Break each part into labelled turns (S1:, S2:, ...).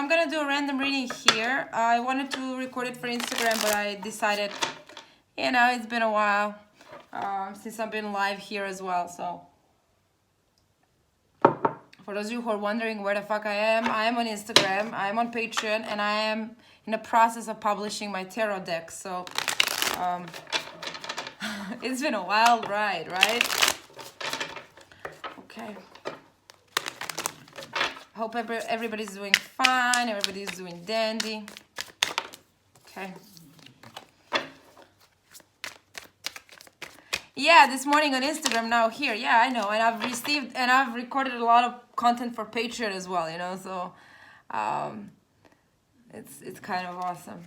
S1: I'm gonna do a random reading here. I wanted to record it for Instagram, but I decided, you know, it's been a while since I've been live here as well. So for those of you who are wondering where the fuck I am on Instagram, I am on Patreon, and I am in the process of publishing my tarot deck. So it's been a wild ride, right? Okay. Hope everybody's doing fine, everybody's doing dandy. Okay. Yeah, this morning on Instagram, now here. Yeah, I know. And I've recorded a lot of content for Patreon as well, you know, so it's kind of awesome.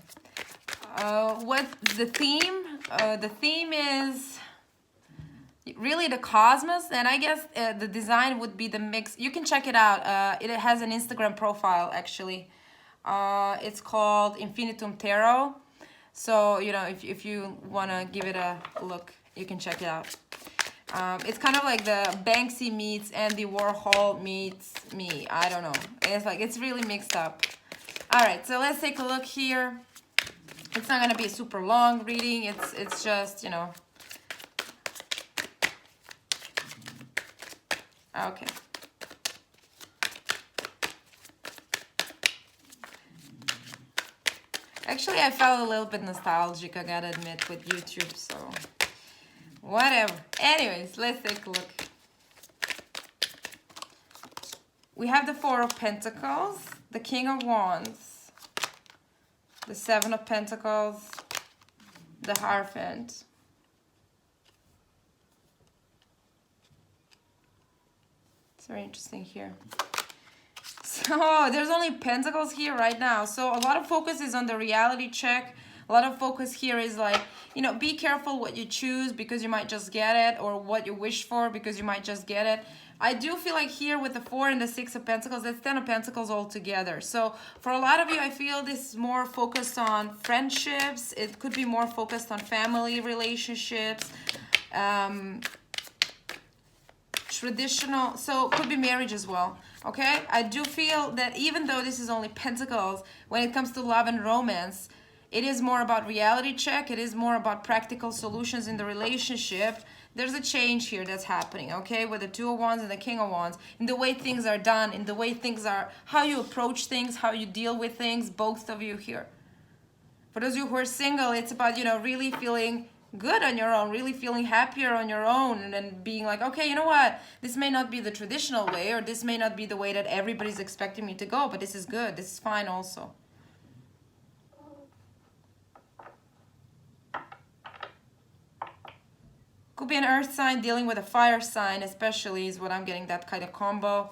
S1: What's the theme? The theme is really the cosmos, and I guess the design would be the mix. You can check it out. It has an Instagram profile, actually. It's called Infinitum Tarot. So, you know, if you want to give it a look, you can check it out. It's kind of like the Banksy meets Andy Warhol meets me. I don't know. It's really mixed up. All right, so let's take a look here. It's not going to be a super long reading. It's just, you know. Okay. Actually, I felt a little bit nostalgic, I gotta admit, with YouTube, so whatever. Anyways, let's take a look. We have the Four of Pentacles, the King of Wands, the Seven of Pentacles, the Hierophant. It's very interesting here. So there's only pentacles here right now. So a lot of focus is on the reality check. A lot of focus here is like, you know, be careful what you choose because you might just get it, or what you wish for because you might just get it. I do feel like here with the 4 and the 6 of Pentacles, that's 10 of Pentacles all together. So for a lot of you, I feel this is more focused on friendships. It could be more focused on family relationships. Traditional, so could be marriage as well. Okay, I do feel that even though this is only Pentacles, when it comes to love and romance, it is more about reality check. It is more about practical solutions in the relationship. There's a change here that's happening, okay, with the Two of Wands and the King of Wands, in the way things are done, in the way things are, how you approach things, how you deal with things, both of you here. For those of you who are single, it's about, you know, really feeling good on your own, really feeling happier on your own, and then being like, okay, you know what, this may not be the traditional way, or this may not be the way that everybody's expecting me to go, but this is good, this is fine also. Could be an earth sign dealing with a fire sign, especially, is what I'm getting, that kind of combo.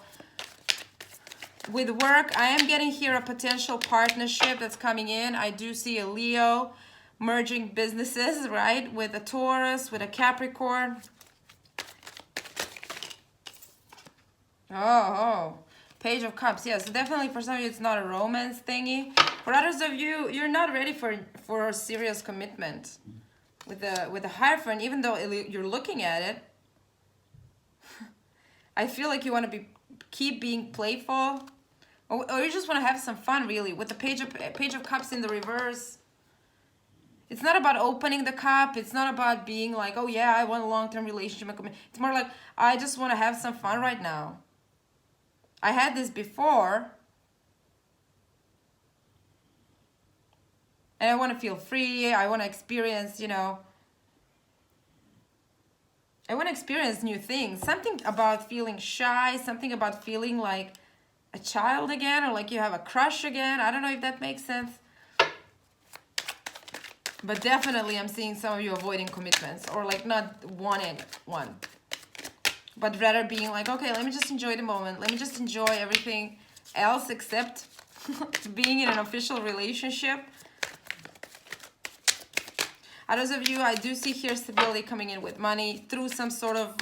S1: With work, I am getting here a potential partnership that's coming in. I do see a Leo merging businesses, right? With a Taurus, with a Capricorn. Oh, Page of Cups. Yes, definitely for some of you, it's not a romance thingy. For others of you, you're not ready for a serious commitment. With the Hierophant, even though you're looking at it, I feel like you want to keep being playful, or you just want to have some fun, really. With the Page of Cups in the reverse, it's not about opening the cup. It's not about being like, oh yeah, I want a long-term relationship. It's more like, I just want to have some fun right now. I had this before, and I want to feel free. I want to experience, you know, I want to experience new things. Something about feeling shy, something about feeling like a child again, or like you have a crush again. I don't know if that makes sense. But definitely I'm seeing some of you avoiding commitments, or like not wanting one. But rather being like, okay, let me just enjoy the moment. Let me just enjoy everything else except being in an official relationship. Others of you, I do see here stability coming in with money through some sort of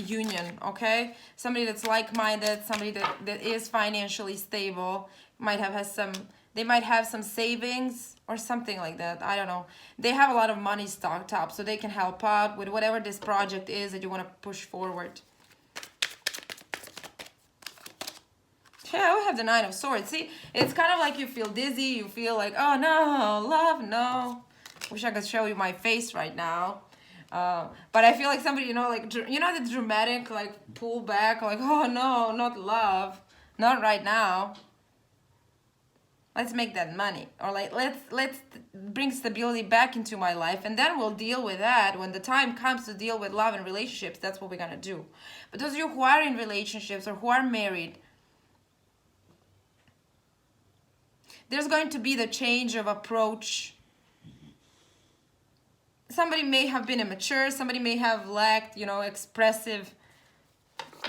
S1: union, okay? Somebody that's like-minded, somebody that is financially stable, they might have some savings or something like that. I don't know. They have a lot of money stocked up, so they can help out with whatever this project is that you want to push forward. Yeah, we have the Nine of Swords. See, it's kind of like you feel dizzy. You feel like, oh no, love, no. Wish I could show you my face right now. But I feel like somebody, like, the dramatic, like, pull back, like, oh no, not love. Not right now. Let's make that money. Or like, let's bring stability back into my life, and then we'll deal with that. When the time comes to deal with love and relationships, that's what we're gonna do. But those of you who are in relationships or who are married, there's going to be the change of approach. Somebody may have been immature. Somebody may have lacked, expressive,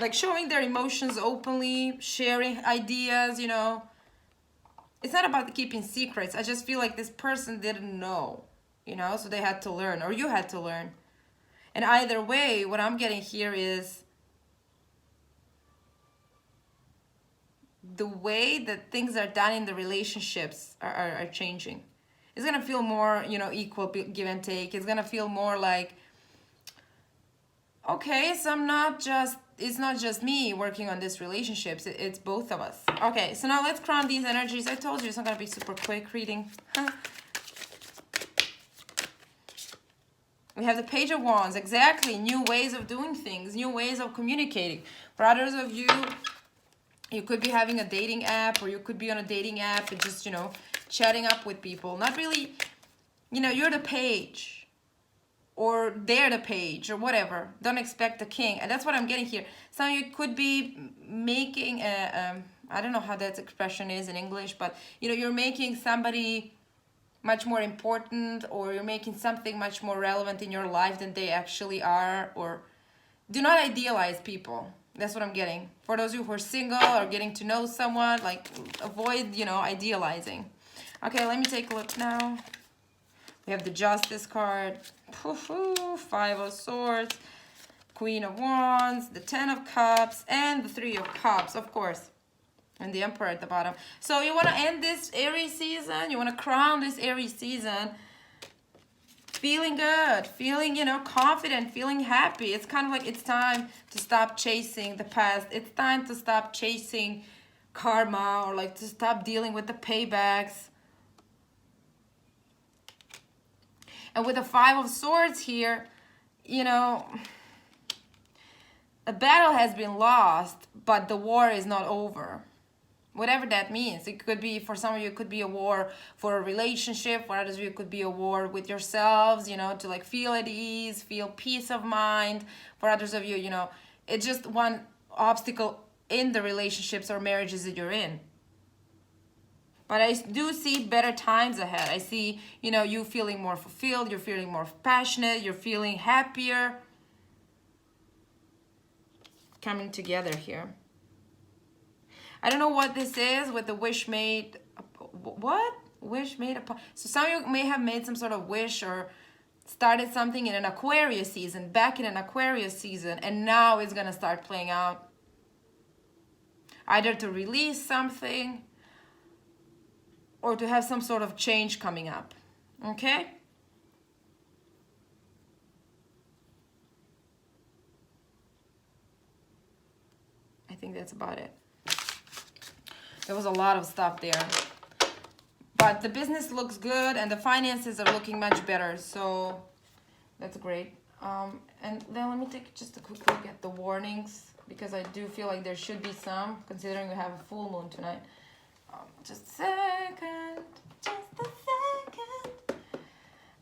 S1: like showing their emotions openly, sharing ideas, It's not about keeping secrets. I just feel like this person didn't know, so they had to learn, or you had to learn. And either way, what I'm getting here is the way that things are done in the relationships are changing. It's going to feel more, equal give and take. It's going to feel more like, okay, so it's not just me working on this relationships. It's both of us. Okay, so now let's crown these energies. I told you it's not going to be super quick reading. We have the Page of Wands. Exactly. New ways of doing things. New ways of communicating. For others of you, you could be having a dating app, or you could be on a dating app and just, chatting up with people. Not really, you're the page. Or they're the page, or whatever. Don't expect the king. And that's what I'm getting here. Some of you could be making I don't know how that expression is in English, but, you're making somebody much more important, or you're making something much more relevant in your life than they actually are. Or do not idealize people. That's what I'm getting. For those of you who are single or getting to know someone, like, avoid, idealizing. Okay, let me take a look now. We have the Justice card, Five of Swords, Queen of Wands, the Ten of Cups, and the Three of Cups, of course. And the Emperor at the bottom. So you want to end this Aries season, you want to crown this Aries season feeling good, feeling, confident, feeling happy. It's kind of like it's time to stop chasing the past. It's time to stop chasing karma, or like to stop dealing with the paybacks. And with the Five of Swords here, a battle has been lost, but the war is not over. Whatever that means. It could be, for some of you, it could be a war for a relationship. For others of you, it could be a war with yourselves, to like feel at ease, feel peace of mind. For others of you, it's just one obstacle in the relationships or marriages that you're in. But I do see better times ahead. I see, you feeling more fulfilled. You're feeling more passionate. You're feeling happier. Coming together here. I don't know what this is with the wish made. What? Wish made upon. So some of you may have made some sort of wish or started something in an Aquarius season, back in an Aquarius season, and now it's going to start playing out. Either to release something, or to have some sort of change coming up. Okay? I think that's about it. There was a lot of stuff there. But the business looks good, and the finances are looking much better. So that's great. And then let me take just a quick look at the warnings, because I do feel like there should be some, considering we have a full moon tonight. Just a second.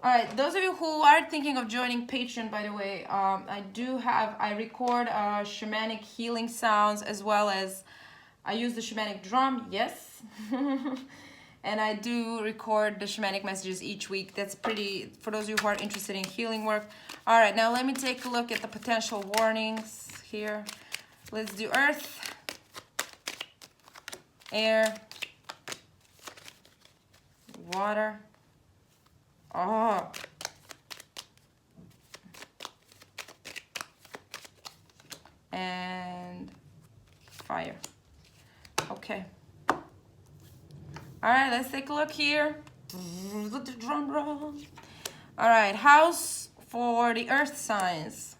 S1: All right, those of you who are thinking of joining Patreon, by the way, I record shamanic healing sounds, as well as I use the shamanic drum, yes. And I do record the shamanic messages each week. That's pretty, for those of you who are interested in healing work. All right, now let me take a look at the potential warnings here. Let's do earth, air, water, and fire. Okay. All right, let's take a look here. Let the drum roll. All right, house for the earth signs.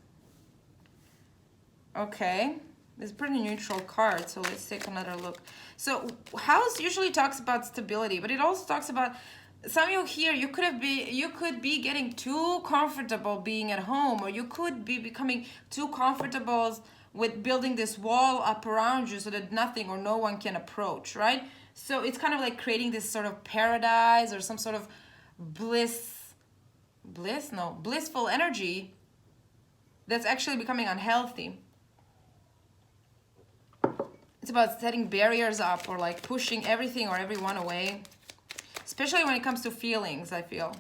S1: Okay. It's a pretty neutral card, so let's take another look. So house usually talks about stability, but it also talks about some of you here, you could be getting too comfortable being at home, or you could be becoming too comfortable with building this wall up around you so that nothing or no one can approach, right? So it's kind of like creating this sort of paradise or some sort of blissful energy that's actually becoming unhealthy. It's about setting barriers up or like pushing everything or everyone away. Especially when it comes to feelings, I feel.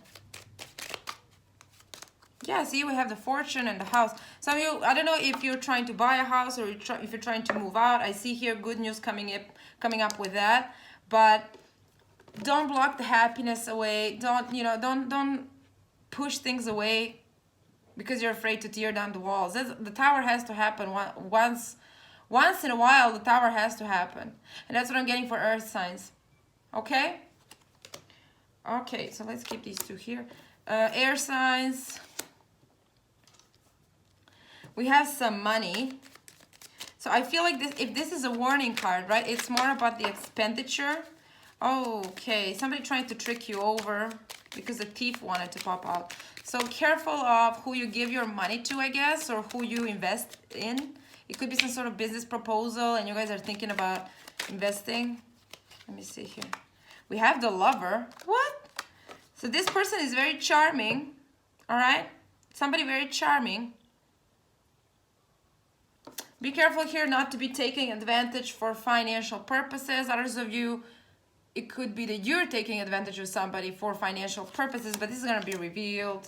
S1: Yeah, see, we have the fortune and the house. Some of you, I don't know if you're trying to buy a house or if you're trying to move out. I see here good news coming up with that. But don't block the happiness away. Don't push things away because you're afraid to tear down the walls. The tower has to happen once in a while. The tower has to happen, and that's what I'm getting for earth signs. Okay. Okay, so let's keep these two here. Air signs. We have some money. So I feel like if this is a warning card, right? It's more about the expenditure. Okay, somebody trying to trick you over because the thief wanted to pop out. So careful of who you give your money to, I guess, or who you invest in. It could be some sort of business proposal and you guys are thinking about investing. Let me see here. We have the Lover. What? So this person is very charming, all right? Somebody very charming. Be careful here not to be taking advantage for financial purposes. Others of you, it could be that you're taking advantage of somebody for financial purposes, but this is going to be revealed.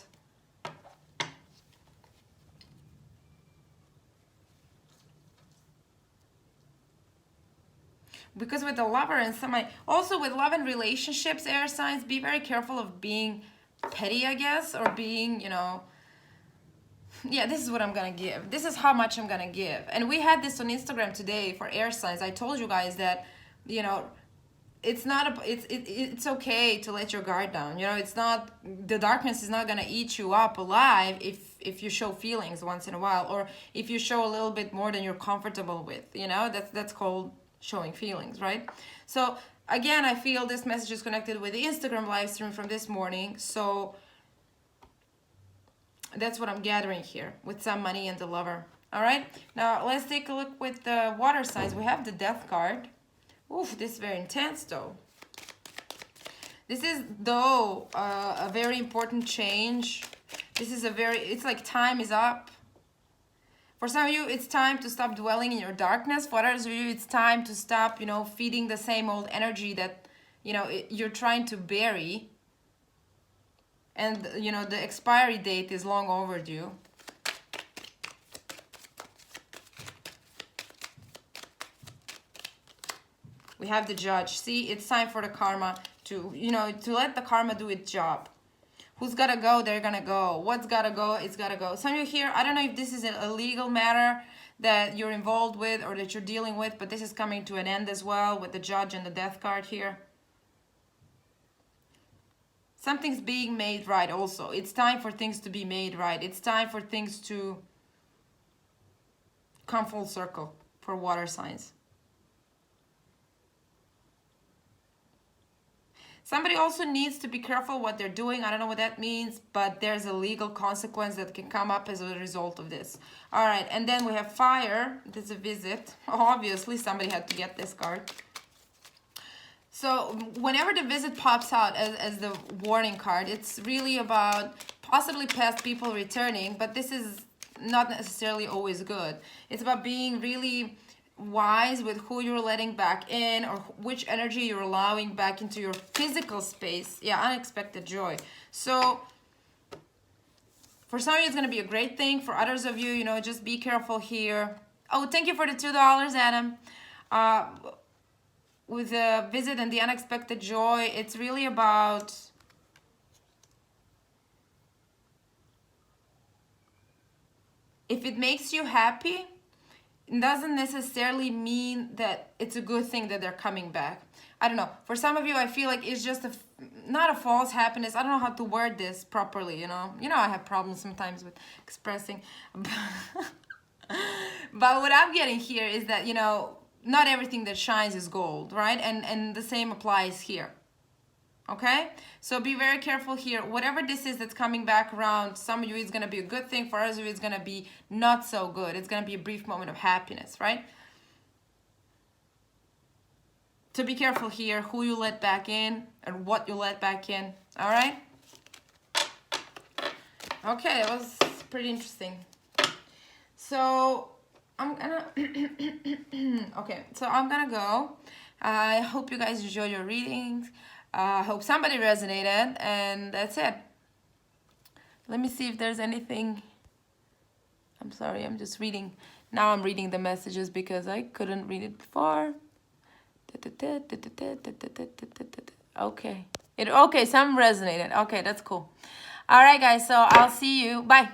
S1: Because with the Lover and also with love and relationships, air signs, be very careful of being petty, I guess, or being, yeah, this is what I'm gonna give. This is how much I'm gonna give. And we had this on Instagram today for air signs. I told you guys that, it's okay to let your guard down. It's not, the darkness is not gonna eat you up alive if you show feelings once in a while, or if you show a little bit more than you're comfortable with. That's called showing feelings, right? So again, I feel this message is connected with the Instagram live stream from this morning. So that's what I'm gathering here with some money and the Lover. All right, now let's take a look with the water signs. We have the Death card. Oof, this is very intense though. This is a very important change. This is it's like time is up. For some of you, it's time to stop dwelling in your darkness. For others of you, it's time to stop, feeding the same old energy that, you're trying to bury. And, the expiry date is long overdue. We have the Judge. See, it's time for the karma to let the karma do its job. Who's gotta go, they're gonna go. What's gotta go, it's gotta go. Some of you here, I don't know if this is a legal matter that you're involved with or that you're dealing with, but this is coming to an end as well with the Judge and the Death card here. Something's being made right also. It's time for things to be made right. It's time for things to come full circle for water signs. Somebody also needs to be careful what they're doing. I don't know what that means, but there's a legal consequence that can come up as a result of this. All right, and then we have Fire. There's a Visit. Obviously, somebody had to get this card. So whenever the Visit pops out as the warning card, it's really about possibly past people returning, but this is not necessarily always good. It's about being really wise with who you're letting back in or which energy you're allowing back into your physical space. Yeah, unexpected joy. So for some of you, it's going to be a great thing. For others of you, just be careful here. Oh, thank you for the $2, Adam. With the Visit and the unexpected joy, it's really about if it makes you happy, it doesn't necessarily mean that it's a good thing that they're coming back. I don't know. For some of you, I feel like it's just not a false happiness. I don't know how to word this properly, I have problems sometimes with expressing. But what I'm getting here is that, you know, not everything that shines is gold, right? And the same applies here. Okay? So be very careful here. Whatever this is that's coming back around, some of you it's going to be a good thing. For others of you it's going to be not so good. It's going to be a brief moment of happiness, right? So be careful here who you let back in and what you let back in. All right? Okay, it was pretty interesting. So I'm gonna okay, so I'm gonna go. I hope you guys enjoyed your readings. I hope somebody resonated, and that's it. Let me see if there's anything. I'm sorry, I'm just reading. Now I'm reading the messages because I couldn't read it before. Okay. Okay, some resonated. Okay, that's cool. All right, guys, so I'll see you. Bye.